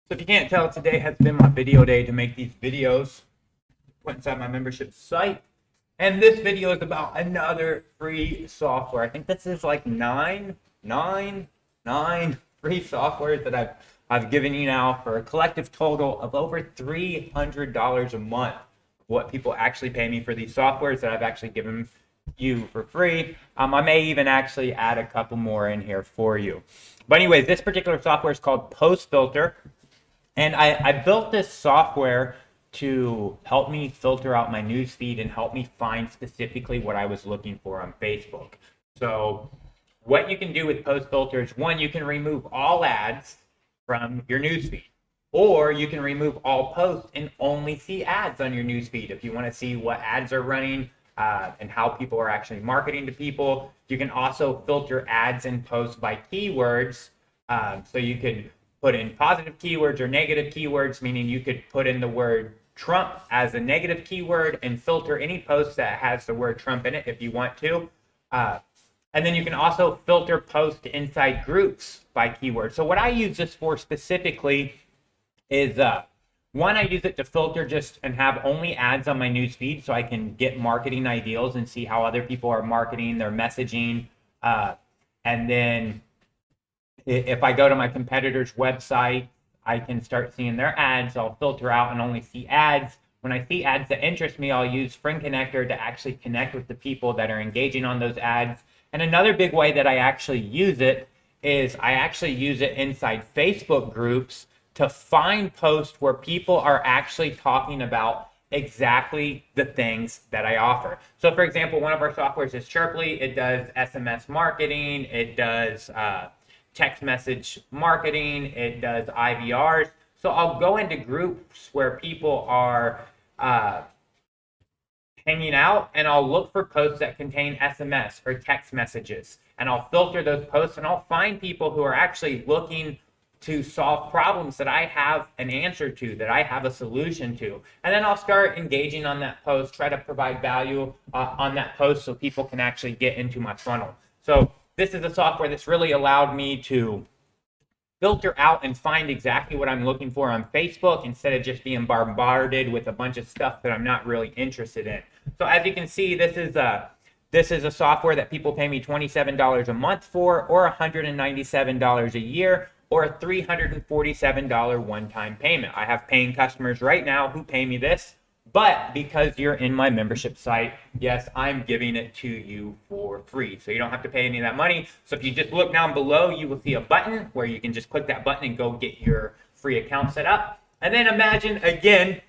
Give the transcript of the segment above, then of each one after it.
So if you can't tell, today has been my video day to make these videos put inside my membership site. And this video is about another free software. I think this is like nine free softwares that I've given you now for a collective total of over $300 a month. What people actually pay me for these softwares that I've actually given you for free. I may even actually add a couple more in here for you. But anyways, this particular software is called Post Filter. And I built this software to help me filter out my newsfeed and help me find specifically what I was looking for on Facebook. So what you can do with Post Filter is, one, you can remove all ads from your newsfeed, or you can remove all posts and only see ads on your newsfeed. If you want to see what ads are running and how people are actually marketing to people, you can also filter ads and posts by keywords. So you could put in positive keywords or negative keywords, meaning you could put in the word Trump as a negative keyword and filter any post that has the word Trump in it if you want to. And then you can also filter posts inside groups by keyword. So what I use this for specifically is, one, I use it to filter just and have only ads on my newsfeed so I can get marketing ideals and see how other people are marketing, their messaging. And then if I go to my competitor's website, I can start seeing their ads. I'll filter out and only see ads. When I see ads that interest me, I'll use Friend Connector to actually connect with the people that are engaging on those ads. And another big way that I actually use it is I actually use it inside Facebook groups to find posts where people are actually talking about exactly the things that I offer. So for example, one of our softwares is Chirply. It does SMS marketing. It does text message marketing. It does IVRs. So I'll go into groups where people are hanging out, and I'll look for posts that contain SMS or text messages, and I'll filter those posts, and I'll find people who are actually looking to solve problems that I have an answer to, that I have a solution to. And then I'll start engaging on that post, try to provide value on that post so people can actually get into my funnel. So this is a software that's really allowed me to filter out and find exactly what I'm looking for on Facebook instead of just being bombarded with a bunch of stuff that I'm not really interested in. So as you can see, this is a software that people pay me $27 a month for, or $197 a year, or a $347 one-time payment. I have paying customers right now who pay me this, but because you're in my membership site, yes, I'm giving it to you for free. So you don't have to pay any of that money. So if you just look down below, you will see a button where you can just click that button and go get your free account set up. And then imagine again,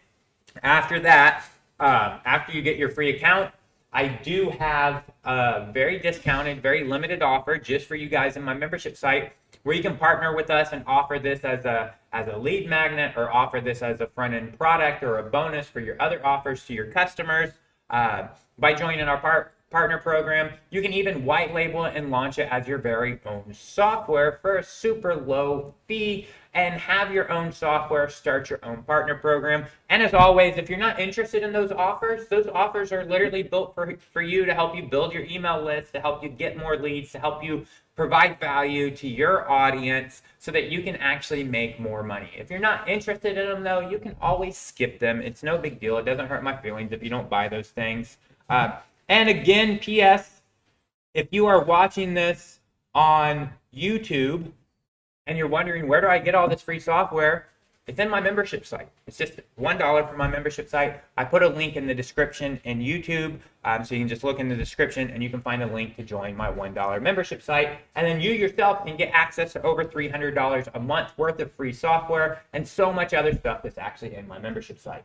after that, after you get your free account, I do have a very discounted, very limited offer just for you guys in my membership site, where you can partner with us and offer this as a lead magnet, or offer this as a front-end product or a bonus for your other offers to your customers. By joining our partner program, you can even white label it and launch it as your very own software for a super low fee, and have your own software, start your own partner program. And as always, if you're not interested in those offers are literally built for you, to help you build your email list, to help you get more leads, to help you provide value to your audience so that you can actually make more money. If you're not interested in them though, you can always skip them. It's no big deal. It doesn't hurt my feelings if you don't buy those things. And again, PS, if you are watching this on YouTube and you're wondering, where do I get all this free software? It's in my membership site. It's just $1 for my membership site. I put a link in the description in YouTube, so you can just look in the description and you can find a link to join my $1 membership site. And then you yourself can get access to over $300 a month worth of free software and so much other stuff that's actually in my membership site.